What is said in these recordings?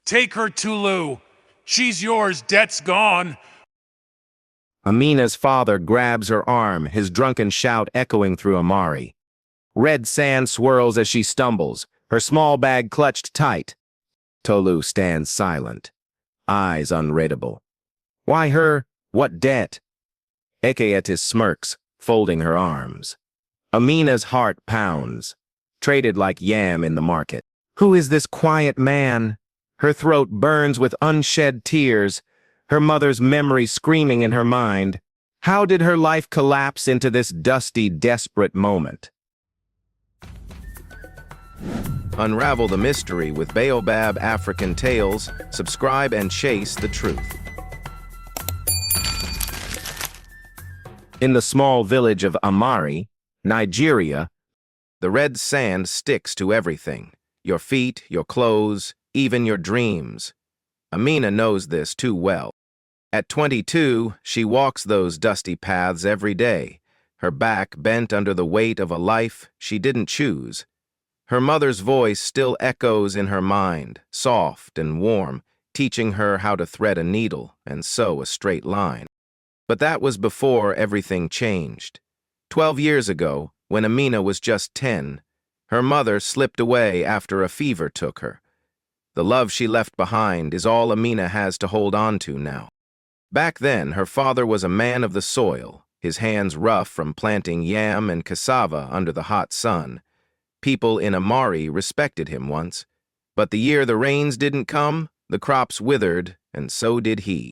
Take her, Tulu. She's yours, debt's gone. Amina's father grabs her arm, his drunken shout echoing through Amari. Red sand swirls as she stumbles, her small bag clutched tight. Tolu stands silent, eyes unreadable. Why her? What debt? Ekaetis smirks, folding her arms. Amina's heart pounds, traded like yam in the market. Who is this quiet man? Her throat burns with unshed tears, her mother's memory screaming in her mind. How did her life collapse into this dusty, desperate moment? Unravel the mystery with Baobab African Tales. Subscribe and chase the truth. In the small village of Amari, Nigeria, the red sand sticks to everything. Your feet, your clothes, even your dreams. Amina knows this too well. At 22, she walks those dusty paths every day, her back bent under the weight of a life she didn't choose. Her mother's voice still echoes in her mind, soft and warm, teaching her how to thread a needle and sew a straight line. But that was before everything changed. 12 years ago, when Amina was just 10, her mother slipped away after a fever took her. The love she left behind is all Amina has to hold on to now. Back then, her father was a man of the soil, his hands rough from planting yam and cassava under the hot sun. People in Amari respected him once, but the year the rains didn't come, the crops withered, and so did he.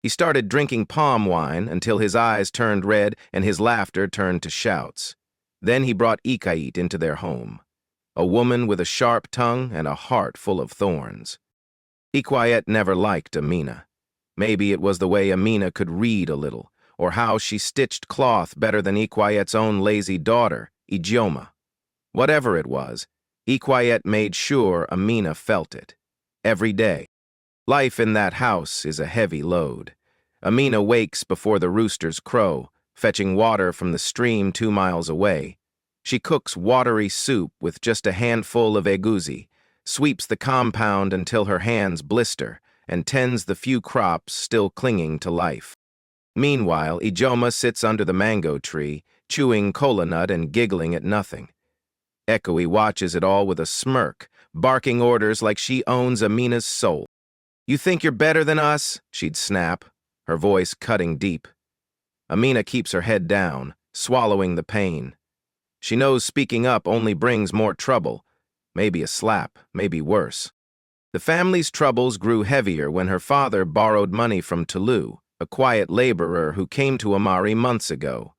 He started drinking palm wine until his eyes turned red and his laughter turned to shouts. Then he brought Ikait into their home, a woman with a sharp tongue and a heart full of thorns. Ikait never liked Amina. Maybe it was the way Amina could read a little, or how she stitched cloth better than Ikait's own lazy daughter, Ijeoma. Whatever it was, Ikait made sure Amina felt it. Every day. Life in that house is a heavy load. Amina wakes before the roosters crow, fetching water from the stream 2 miles away. She cooks watery soup with just a handful of egusi, sweeps the compound until her hands blister, and tends the few crops still clinging to life. Meanwhile, Ijeoma sits under the mango tree, chewing kola nut and giggling at nothing. Ekoe watches it all with a smirk, barking orders like she owns Amina's soul. "You think you're better than us?" she'd snap, her voice cutting deep. Amina keeps her head down, swallowing the pain. She knows speaking up only brings more trouble, maybe a slap, maybe worse. The family's troubles grew heavier when her father borrowed money from Tulu, a quiet laborer who came to Amari months ago.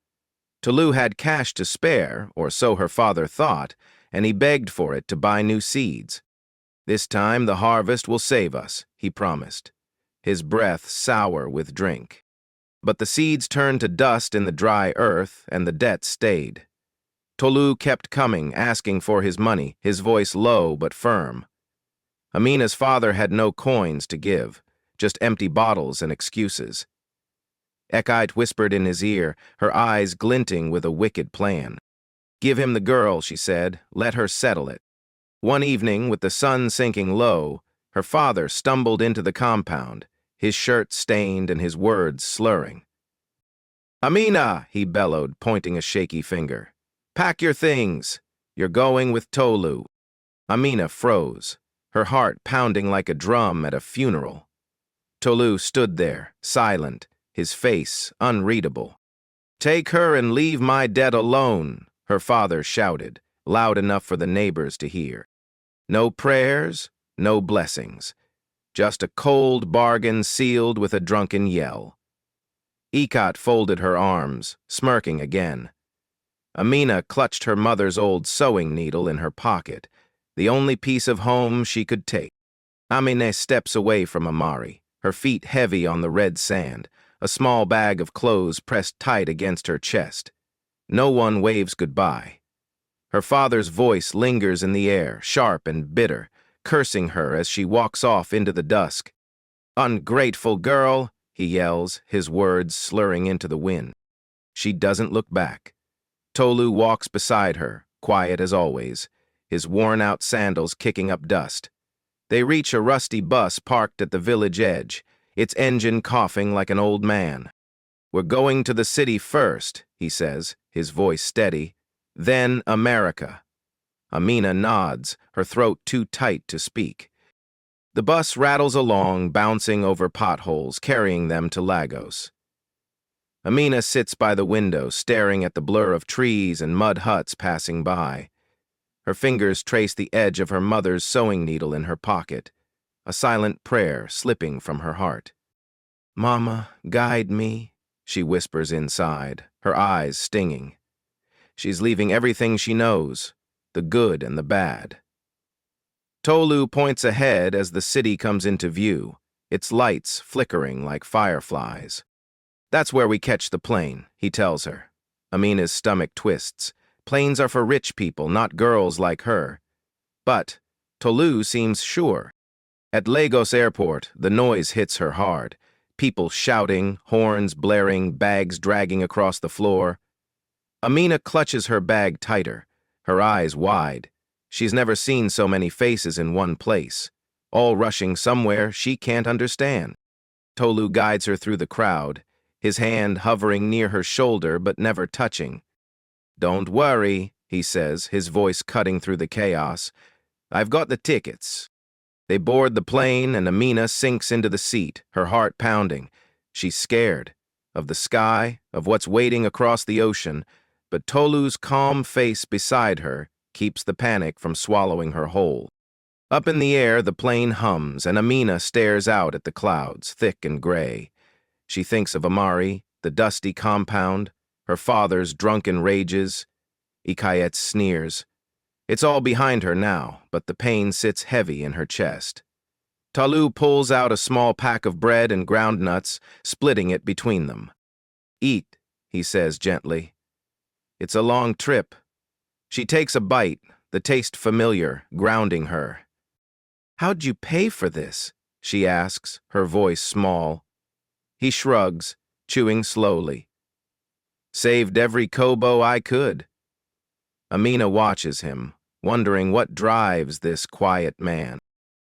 Tulu had cash to spare, or so her father thought, and he begged for it to buy new seeds. "This time the harvest will save us," he promised, his breath sour with drink. But the seeds turned to dust in the dry earth, and the debt stayed. Tolu kept coming, asking for his money, his voice low but firm. Amina's father had no coins to give, just empty bottles and excuses. Ekite whispered in his ear, her eyes glinting with a wicked plan. "Give him the girl," she said. "Let her settle it." One evening, with the sun sinking low, her father stumbled into the compound, his shirt stained and his words slurring. "Amina," he bellowed, pointing a shaky finger. "Pack your things. You're going with Tolu." Amina froze, her heart pounding like a drum at a funeral. Tolu stood there, silent, his face unreadable. "Take her and leave my debt alone," her father shouted, loud enough for the neighbors to hear. No prayers, no blessings. Just a cold bargain sealed with a drunken yell. Ikat folded her arms, smirking again. Amina clutched her mother's old sewing needle in her pocket, the only piece of home she could take. Amina steps away from Amari, her feet heavy on the red sand, a small bag of clothes pressed tight against her chest. No one waves goodbye. Her father's voice lingers in the air, sharp and bitter, cursing her as she walks off into the dusk. "Ungrateful girl," he yells, his words slurring into the wind. She doesn't look back. Tolu walks beside her, quiet as always, his worn-out sandals kicking up dust. They reach a rusty bus parked at the village edge, its engine coughing like an old man. "We're going to the city first," he says, his voice steady. "Then America." Amina nods, her throat too tight to speak. The bus rattles along, bouncing over potholes, carrying them to Lagos. Amina sits by the window, staring at the blur of trees and mud huts passing by. Her fingers trace the edge of her mother's sewing needle in her pocket, a silent prayer slipping from her heart. "Mama, guide me," she whispers inside, her eyes stinging. She's leaving everything she knows, the good and the bad. Tolu points ahead as the city comes into view, its lights flickering like fireflies. "That's where we catch the plane," he tells her. Amina's stomach twists. Planes are for rich people, not girls like her. But Tolu seems sure. At Lagos Airport, the noise hits her hard. People shouting, horns blaring, bags dragging across the floor. Amina clutches her bag tighter, her eyes wide. She's never seen so many faces in one place, all rushing somewhere she can't understand. Tolu guides her through the crowd, his hand hovering near her shoulder but never touching. "Don't worry," he says, his voice cutting through the chaos. "I've got the tickets." They board the plane and Amina sinks into the seat, her heart pounding. She's scared, of the sky, of what's waiting across the ocean, but Tolu's calm face beside her keeps the panic from swallowing her whole. Up in the air, the plane hums, and Amina stares out at the clouds, thick and gray. She thinks of Amari, the dusty compound, her father's drunken rages, Ikayet's sneers. It's all behind her now, but the pain sits heavy in her chest. Tolu pulls out a small pack of bread and ground nuts, splitting it between them. "Eat," he says gently. "It's a long trip." She takes a bite, the taste familiar, grounding her. "How'd you pay for this?" she asks, her voice small. He shrugs, chewing slowly. "Saved every kobo I could." Amina watches him, wondering what drives this quiet man.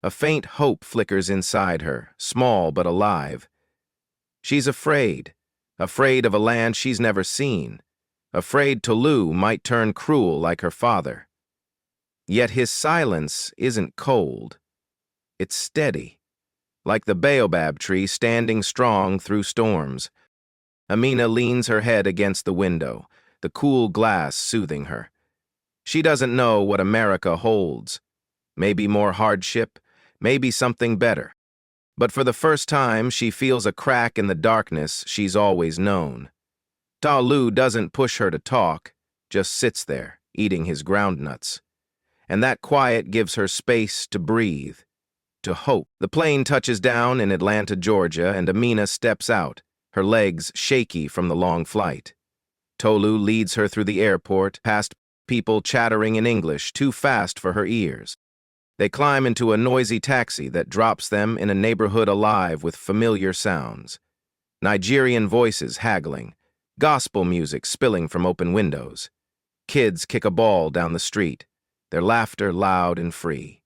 A faint hope flickers inside her, small but alive. She's afraid of a land she's never seen, afraid Tolu might turn cruel like her father. Yet his silence isn't cold. It's steady, like the Baobab tree standing strong through storms. Amina leans her head against the window, the cool glass soothing her. She doesn't know what America holds. Maybe more hardship, maybe something better. But for the first time, she feels a crack in the darkness she's always known. Tolu doesn't push her to talk, just sits there, eating his groundnuts. And that quiet gives her space to breathe, to hope. The plane touches down in Atlanta, Georgia, and Amina steps out, her legs shaky from the long flight. Tolu leads her through the airport, past people chattering in English too fast for her ears. They climb into a noisy taxi that drops them in a neighborhood alive with familiar sounds. Nigerian voices haggling, gospel music spilling from open windows. Kids kick a ball down the street, their laughter loud and free.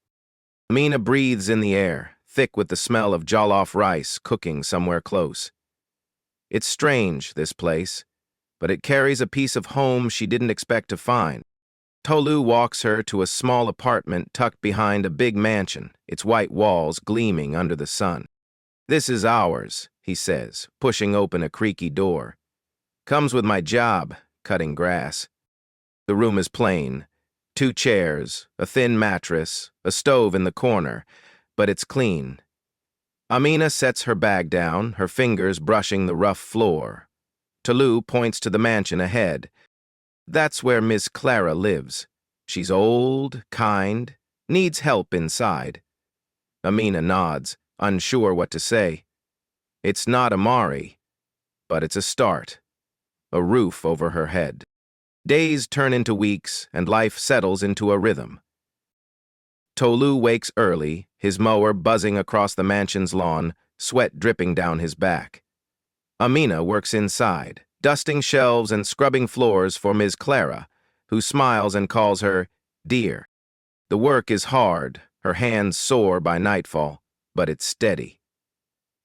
Amina breathes in the air, thick with the smell of jollof rice cooking somewhere close. It's strange, this place, but it carries a piece of home she didn't expect to find. Tolu walks her to a small apartment tucked behind a big mansion, its white walls gleaming under the sun. "This is ours," he says, pushing open a creaky door. "Comes with my job, cutting grass." The room is plain. 2 chairs, a thin mattress, a stove in the corner, but it's clean. Amina sets her bag down, her fingers brushing the rough floor. Tolu points to the mansion ahead. "That's where Miss Clara lives. She's old, kind, needs help inside." Amina nods, unsure what to say. It's not Amari, but it's a start. A roof over her head. Days turn into weeks, and life settles into a rhythm. Tolu wakes early, his mower buzzing across the mansion's lawn, sweat dripping down his back. Amina works inside, dusting shelves and scrubbing floors for Ms. Clara, who smiles and calls her dear. The work is hard, her hands sore by nightfall, but it's steady.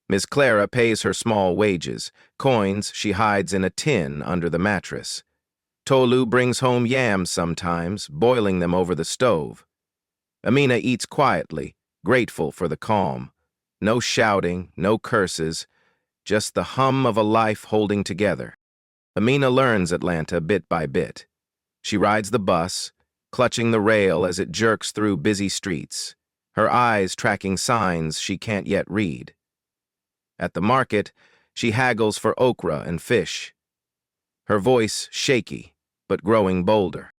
Miss Clara pays her small wages, coins she hides in a tin under the mattress. Tolu brings home yams sometimes, boiling them over the stove. Amina eats quietly, grateful for the calm. No shouting, no curses, just the hum of a life holding together. Amina learns Atlanta bit by bit. She rides the bus, clutching the rail as it jerks through busy streets, her eyes tracking signs she can't yet read. At the market, she haggles for okra and fish. Her voice shaky, but growing bolder.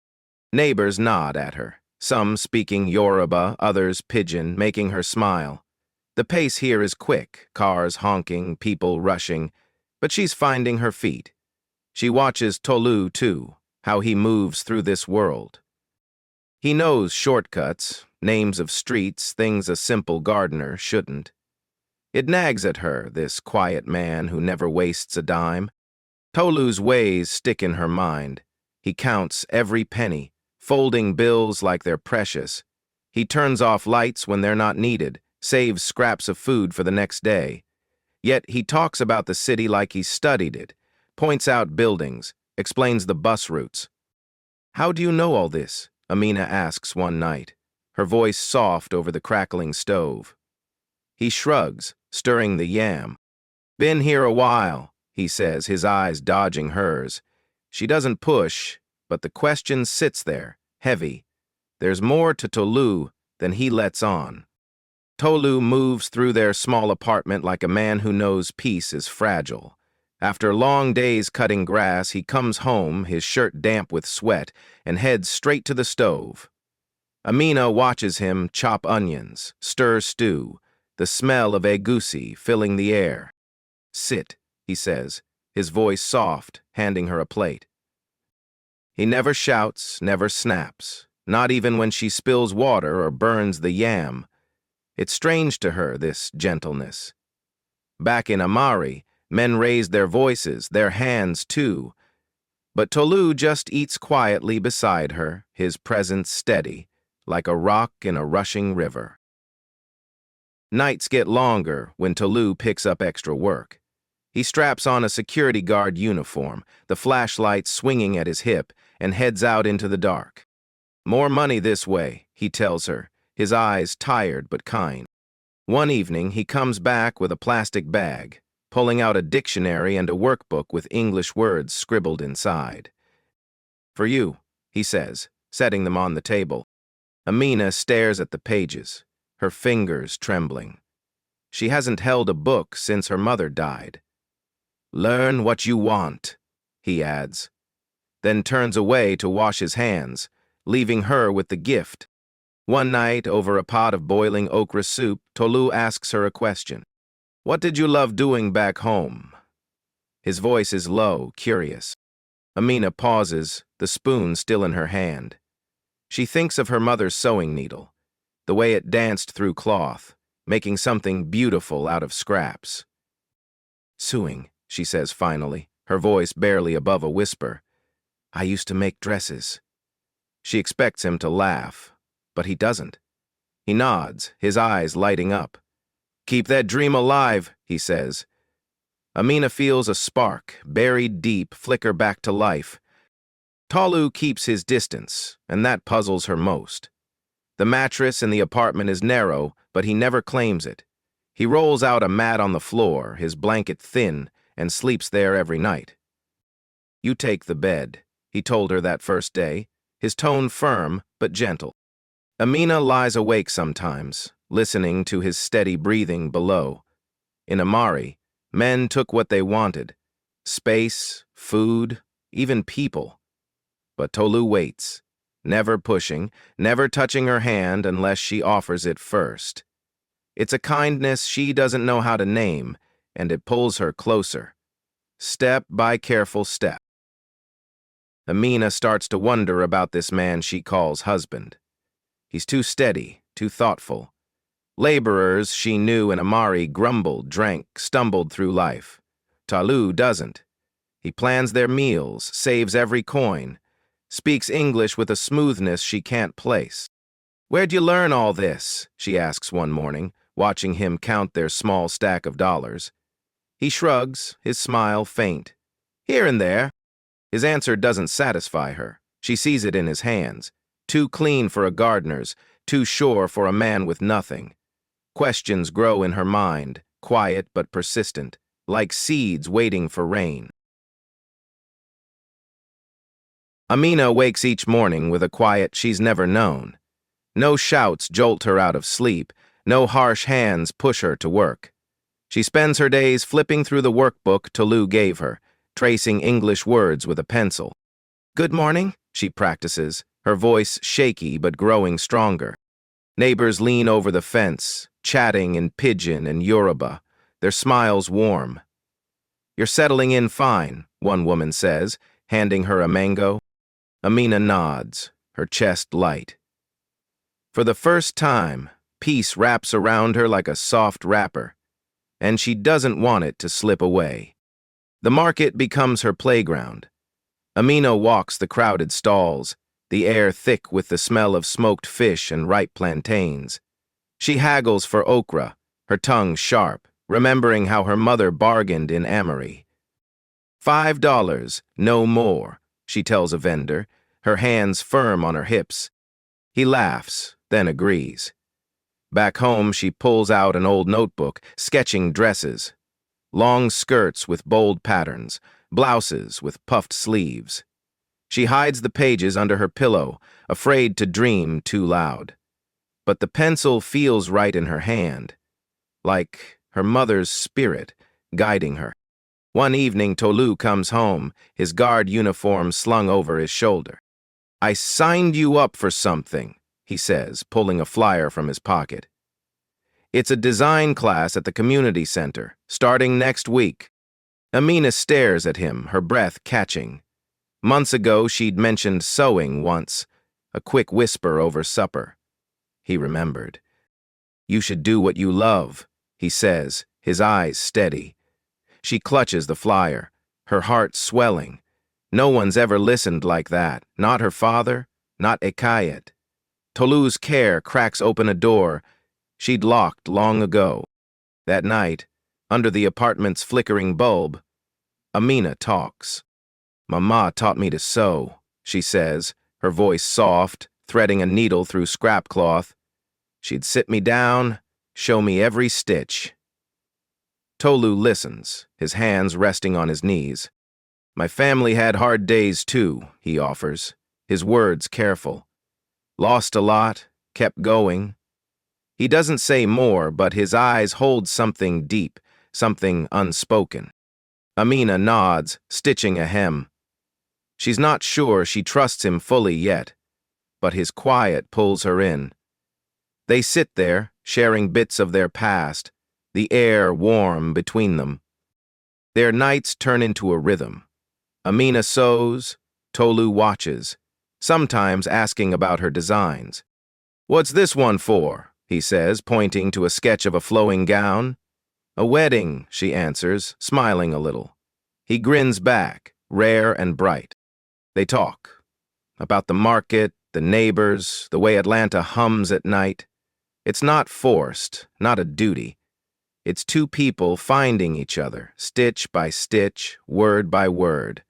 Neighbors nod at her, some speaking Yoruba, others pidgin, making her smile. The pace here is quick, cars honking, people rushing, but she's finding her feet. She watches Tolu, too, how he moves through this world. He knows shortcuts, names of streets, things a simple gardener shouldn't. It nags at her, this quiet man who never wastes a dime. Tolu's ways stick in her mind. He counts every penny, folding bills like they're precious. He turns off lights when they're not needed, saves scraps of food for the next day. Yet he talks about the city like he's studied it, points out buildings, explains the bus routes. "How do you know all this?" Amina asks one night, her voice soft over the crackling stove. He shrugs, stirring the yam. "Been here a while," he says, his eyes dodging hers. She doesn't push, but the question sits there, heavy. There's more to Tolu than he lets on. Tolu moves through their small apartment like a man who knows peace is fragile. After long days cutting grass, he comes home, his shirt damp with sweat, and heads straight to the stove. Amina watches him chop onions, stir stew, the smell of egusi filling the air. "Sit," he says, his voice soft, handing her a plate. He never shouts, never snaps, not even when she spills water or burns the yam. It's strange to her, this gentleness. Back in Amari, men raised their voices, their hands too. But Tolu just eats quietly beside her, his presence steady, like a rock in a rushing river. Nights get longer when Tolu picks up extra work. He straps on a security guard uniform, the flashlight swinging at his hip, and heads out into the dark. "More money this way," he tells her, his eyes tired but kind. One evening, he comes back with a plastic bag, pulling out a dictionary and a workbook with English words scribbled inside. "For you," he says, setting them on the table. Amina stares at the pages, her fingers trembling. She hasn't held a book since her mother died. "Learn what you want," he adds, then turns away to wash his hands, leaving her with the gift. One night, over a pot of boiling okra soup, Tolu asks her a question. "What did you love doing back home?" His voice is low, curious. Amina pauses, the spoon still in her hand. She thinks of her mother's sewing needle, the way it danced through cloth, making something beautiful out of scraps. "Sewing," she says finally, her voice barely above a whisper. "I used to make dresses." She expects him to laugh, but he doesn't. He nods, his eyes lighting up. "Keep that dream alive," he says. Amina feels a spark, buried deep, flicker back to life. Tolu keeps his distance, and that puzzles her most. The mattress in the apartment is narrow, but he never claims it. He rolls out a mat on the floor, his blanket thin, and sleeps there every night. "You take the bed," he told her that first day, his tone firm but gentle. Amina lies awake sometimes, listening to his steady breathing below. In Amari, men took what they wanted: space, food, even people. But Tolu waits, never pushing, never touching her hand unless she offers it first. It's a kindness she doesn't know how to name, and it pulls her closer, step by careful step. Amina starts to wonder about this man she calls husband. He's too steady, too thoughtful. Laborers she knew in Amari grumbled, drank, stumbled through life. Tolu doesn't. He plans their meals, saves every coin, speaks English with a smoothness she can't place. "Where'd you learn all this?" she asks one morning, watching him count their small stack of dollars. He shrugs, his smile faint. "Here and there." His answer doesn't satisfy her. She sees it in his hands. Too clean for a gardener's, too sure for a man with nothing. Questions grow in her mind, quiet but persistent, like seeds waiting for rain. Amina wakes each morning with a quiet she's never known. No shouts jolt her out of sleep, no harsh hands push her to work. She spends her days flipping through the workbook Tolu gave her, tracing English words with a pencil. "Good morning," she practices, her voice shaky but growing stronger. Neighbors lean over the fence, chatting in Pidgin and Yoruba, their smiles warm. "You're settling in fine," one woman says, handing her a mango. Amina nods, her chest light. For the first time, peace wraps around her like a soft wrapper, and she doesn't want it to slip away. The market becomes her playground. Amina walks the crowded stalls, the air thick with the smell of smoked fish and ripe plantains. She haggles for okra, her tongue sharp, remembering how her mother bargained in Amari. $5, no more, she tells a vendor, her hands firm on her hips. He laughs, then agrees. Back home, she pulls out an old notebook, sketching dresses. Long skirts with bold patterns, blouses with puffed sleeves. She hides the pages under her pillow, afraid to dream too loud. But the pencil feels right in her hand, like her mother's spirit guiding her. One evening, Tolu comes home, his guard uniform slung over his shoulder. "I signed you up for something," he says, pulling a flyer from his pocket. "It's a design class at the community center, starting next week." Amina stares at him, her breath catching. Months ago, she'd mentioned sewing once, a quick whisper over supper. He remembered. "You should do what you love," he says, his eyes steady. She clutches the flyer, her heart swelling. No one's ever listened like that, not her father, not Ekayet. Tolu's care cracks open a door she'd locked long ago. That night, under the apartment's flickering bulb, Amina talks. "Mama taught me to sew," she says, her voice soft, threading a needle through scrap cloth. "She'd sit me down, show me every stitch." Tolu listens, his hands resting on his knees. "My family had hard days too," he offers, his words careful. "Lost a lot, kept going." He doesn't say more, but his eyes hold something deep, something unspoken. Amina nods, stitching a hem. She's not sure she trusts him fully yet, but his quiet pulls her in. They sit there, sharing bits of their past, the air warm between them. Their nights turn into a rhythm. Amina sews, Tolu watches, sometimes asking about her designs. "What's this one for?" he says, pointing to a sketch of a flowing gown. "A wedding," she answers, smiling a little. He grins back, rare and bright. They talk about the market, the neighbors, the way Atlanta hums at night. It's not forced, not a duty. It's two people finding each other, stitch by stitch, word by word.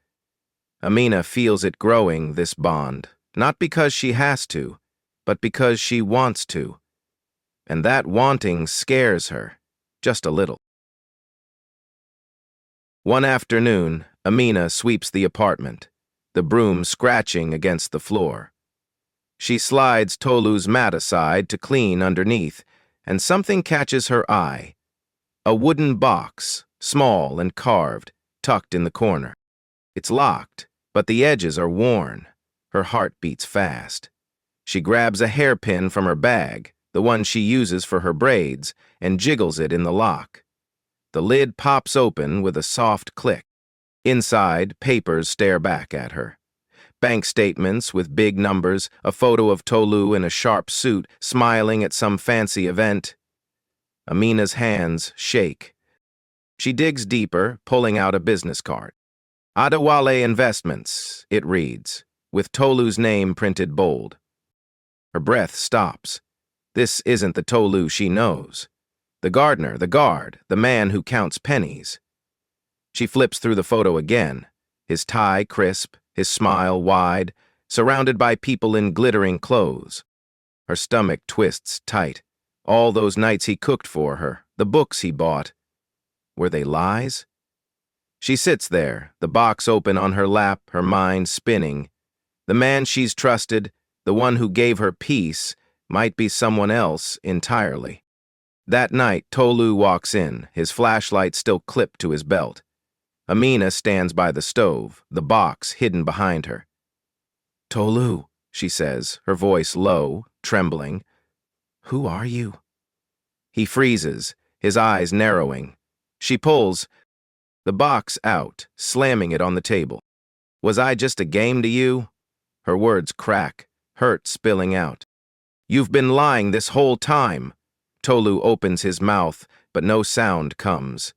Amina feels it growing, this bond, not because she has to, but because she wants to. And that wanting scares her, just a little. One afternoon, Amina sweeps the apartment, the broom scratching against the floor. She slides Tolu's mat aside to clean underneath, and something catches her eye. A wooden box, small and carved, tucked in the corner. It's locked, but the edges are worn. Her heart beats fast. She grabs a hairpin from her bag, the one she uses for her braids, and jiggles it in the lock. The lid pops open with a soft click. Inside, papers stare back at her. Bank statements with big numbers, a photo of Tolu in a sharp suit, smiling at some fancy event. Amina's hands shake. She digs deeper, pulling out a business card. Adewale Investments, it reads, with Tolu's name printed bold. Her breath stops. This isn't the Tolu she knows. The gardener, the guard, the man who counts pennies. She flips through the photo again, his tie crisp, his smile wide, surrounded by people in glittering clothes. Her stomach twists tight. All those nights he cooked for her, the books he bought. Were they lies? She sits there, the box open on her lap, her mind spinning. The man she's trusted, the one who gave her peace, might be someone else entirely. That night, Tolu walks in, his flashlight still clipped to his belt. Amina stands by the stove, the box hidden behind her. "Tolu," she says, her voice low, trembling. "Who are you?" He freezes, his eyes narrowing. She pulls the box out, slamming it on the table. "Was I just a game to you?" Her words crack, hurt spilling out. "You've been lying this whole time." Tolu opens his mouth, but no sound comes.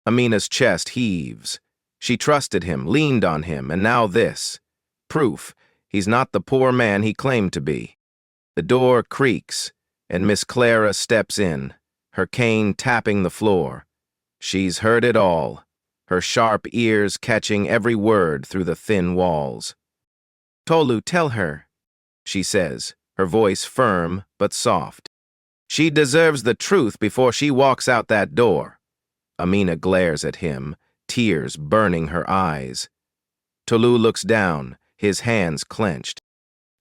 Amina's chest heaves. She trusted him, leaned on him, and now this. Proof he's not the poor man he claimed to be. The door creaks, and Miss Clara steps in, her cane tapping the floor. She's heard it all, her sharp ears catching every word through the thin walls. "Tolu, tell her," she says, her voice firm but soft. "She deserves the truth before she walks out that door." Amina glares at him, tears burning her eyes. Tolu looks down, his hands clenched.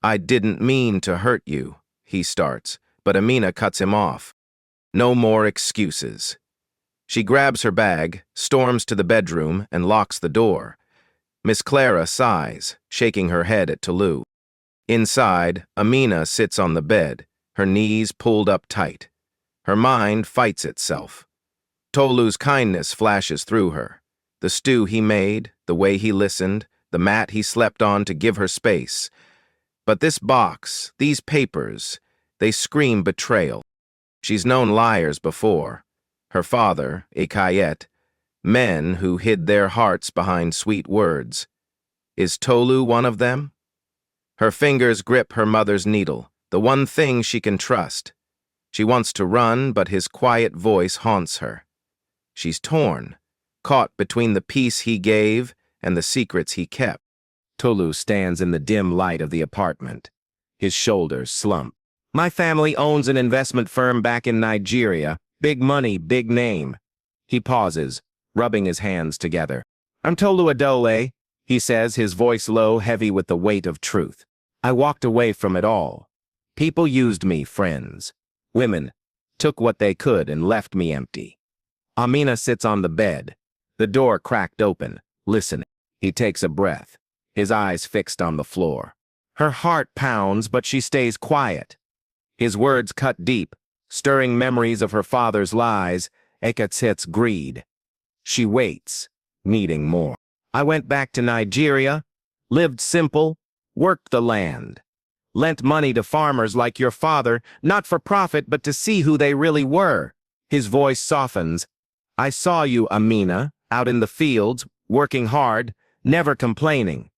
"I didn't mean to hurt you," he starts, but Amina cuts him off. No more excuses. She grabs her bag, storms to the bedroom, and locks the door. Miss Clara sighs, shaking her head at Tolu. Inside, Amina sits on the bed, her knees pulled up tight. Her mind fights itself. Tolu's kindness flashes through her. The stew he made, the way he listened, the mat he slept on to give her space. But this box, these papers, they scream betrayal. She's known liars before. Her father, Ikayet, men who hid their hearts behind sweet words. Is Tolu one of them? Her fingers grip her mother's needle, the one thing she can trust. She wants to run, but his quiet voice haunts her. She's torn, caught between the peace he gave and the secrets he kept. Tolu stands in the dim light of the apartment. His shoulders slump. "My family owns an investment firm back in Nigeria. Big money, big name." He pauses, rubbing his hands together. "I'm Tolu Adole," he says, his voice low, heavy with the weight of truth. "I walked away from it all. People used me, friends. Women took what they could and left me empty." Amina sits on the bed, the door cracked open, listening. He takes a breath, his eyes fixed on the floor. Her heart pounds, but she stays quiet. His words cut deep, stirring memories of her father's lies, Ekatset's greed. She waits, needing more. "I went back to Nigeria, lived simple, worked the land. Lent money to farmers like your father, not for profit but to see who they really were." His voice softens. "I saw you, Amina, out in the fields, working hard, never complaining.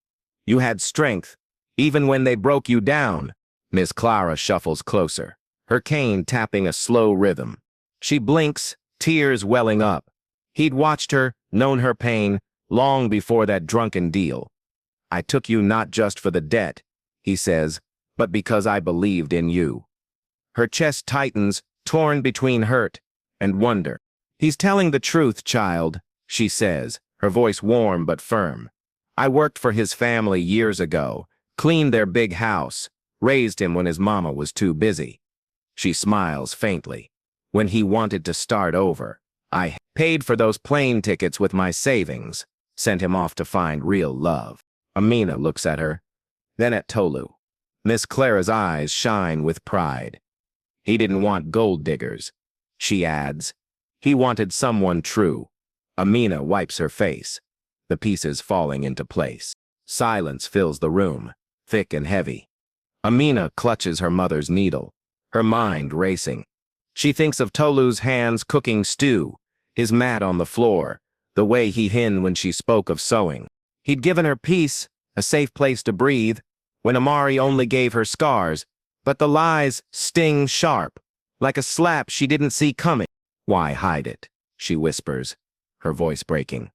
You had strength, even when they broke you down." Miss Clara shuffles closer, her cane tapping a slow rhythm. She blinks, tears welling up. He'd watched her, known her pain, long before that drunken deal. "I took you not just for the debt," he says, "but because I believed in you." Her chest tightens, torn between hurt and wonder. "He's telling the truth, child," she says, her voice warm but firm. "I worked for his family years ago, cleaned their big house, raised him when his mama was too busy." She smiles faintly. "When he wanted to start over, I paid for those plane tickets with my savings, sent him off to find real love." Amina looks at her, then at Tolu. Miss Clara's eyes shine with pride. "He didn't want gold diggers," she adds. "He wanted someone true." Amina wipes her face, the pieces falling into place. Silence fills the room, thick and heavy. Amina clutches her mother's needle, her mind racing. She thinks of Tolu's hands cooking stew, his mat on the floor, the way he hid when she spoke of sewing. He'd given her peace, a safe place to breathe, when Amari only gave her scars. But the lies sting sharp, like a slap she didn't see coming. "Why hide it?" she whispers, her voice breaking.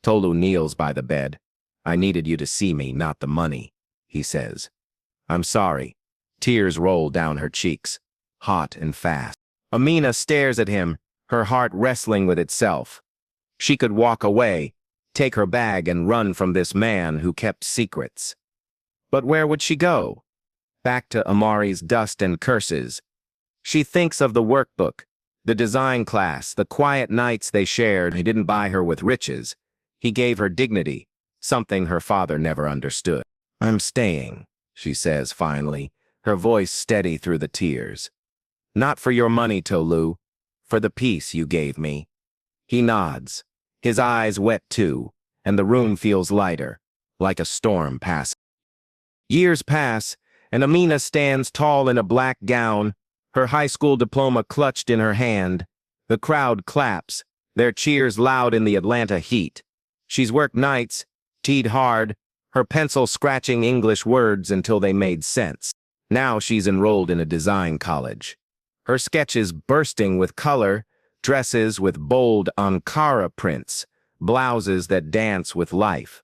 Tolu kneels by the bed. "I needed you to see me, not the money," he says. "I'm sorry." Tears roll down her cheeks, hot and fast. Amina stares at him, her heart wrestling with itself. She could walk away, take her bag and run from this man who kept secrets. But where would she go? Back to Amari's dust and curses. She thinks of the workbook, the design class, the quiet nights they shared. He didn't buy her with riches. He gave her dignity, something her father never understood. "I'm staying," she says finally, her voice steady through the tears. "Not for your money, Tolu, for the peace you gave me." He nods, his eyes wet too, and the room feels lighter, like a storm passing. Years pass, and Amina stands tall in a black gown, her high school diploma clutched in her hand. The crowd claps, their cheers loud in the Atlanta heat. She's worked nights, teed hard, her pencil scratching English words until they made sense. Now she's enrolled in a design college. Her sketches bursting with color, dresses with bold Ankara prints, blouses that dance with life.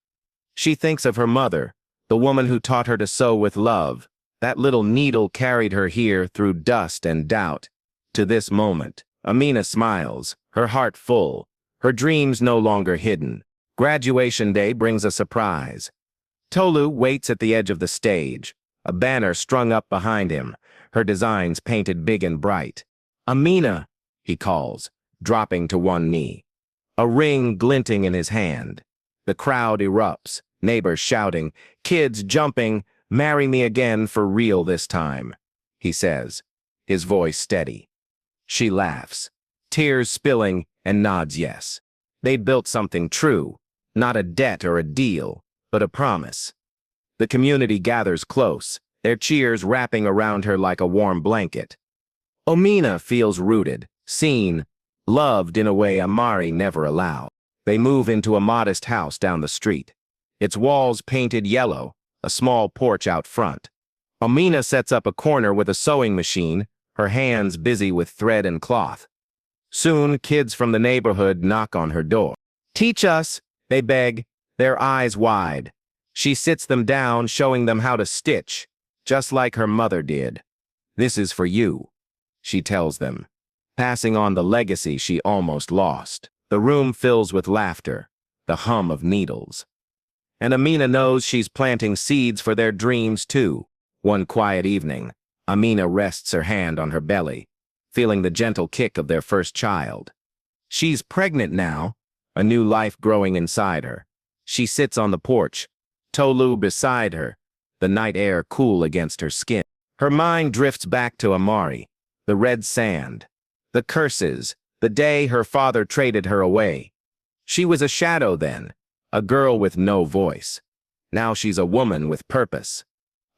She thinks of her mother, the woman who taught her to sew with love. That little needle carried her here through dust and doubt. To this moment, Amina smiles, her heart full, her dreams no longer hidden. Graduation day brings a surprise. Tolu waits at the edge of the stage, a banner strung up behind him, her designs painted big and bright. "Amina," he calls, dropping to one knee, a ring glinting in his hand. The crowd erupts, neighbors shouting, kids jumping. "Marry me again for real this time," he says, his voice steady. She laughs, tears spilling, and nods yes. They'd built something true, not a debt or a deal, but a promise. The community gathers close, their cheers wrapping around her like a warm blanket. Amina feels rooted, seen, loved in a way Amari never allowed. They move into a modest house down the street, its walls painted yellow, a small porch out front. Amina sets up a corner with a sewing machine, her hands busy with thread and cloth. Soon, kids from the neighborhood knock on her door. "Teach us," they beg, their eyes wide. She sits them down, showing them how to stitch, just like her mother did. "This is for you," she tells them, passing on the legacy she almost lost. The room fills with laughter, the hum of needles. And Amina knows she's planting seeds for their dreams too. One quiet evening, Amina rests her hand on her belly, feeling the gentle kick of their first child. She's pregnant now, a new life growing inside her. She sits on the porch, Tolu beside her, the night air cool against her skin. Her mind drifts back to Amari, the red sand, the curses, the day her father traded her away. She was a shadow then, a girl with no voice. Now she's a woman with purpose.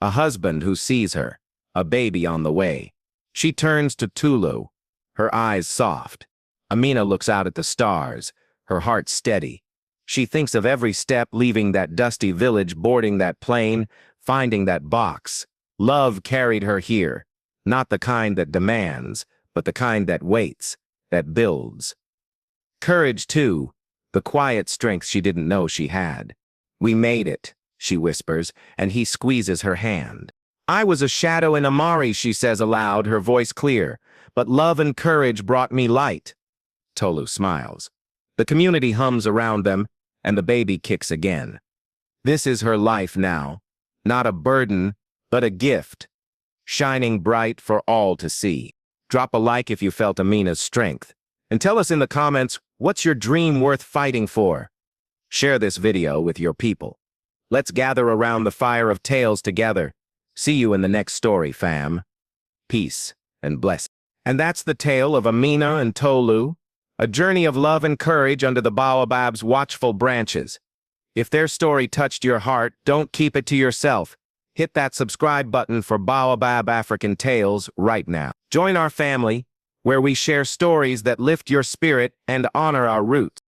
A husband who sees her, a baby on the way. She turns to Tolu, her eyes soft. Amina looks out at the stars, her heart steady. She thinks of every step leaving that dusty village, boarding that plane, finding that box. Love carried her here, not the kind that demands, but the kind that waits, that builds. Courage, too, the quiet strength she didn't know she had. "We made it," she whispers, and he squeezes her hand. "I was a shadow in Amari," she says aloud, her voice clear, "but love and courage brought me light." Tolu smiles. The community hums around them, and the baby kicks again. This is her life now, not a burden, but a gift, shining bright for all to see. Drop a like if you felt Amina's strength, and tell us in the comments, what's your dream worth fighting for? Share this video with your people. Let's gather around the fire of tales together. See you in the next story, fam. Peace and blessing. And that's the tale of Amina and Tolu, a journey of love and courage under the Baobab's watchful branches. If their story touched your heart, don't keep it to yourself. Hit that subscribe button for Baobab African Tales right now. Join our family, where we share stories that lift your spirit and honor our roots.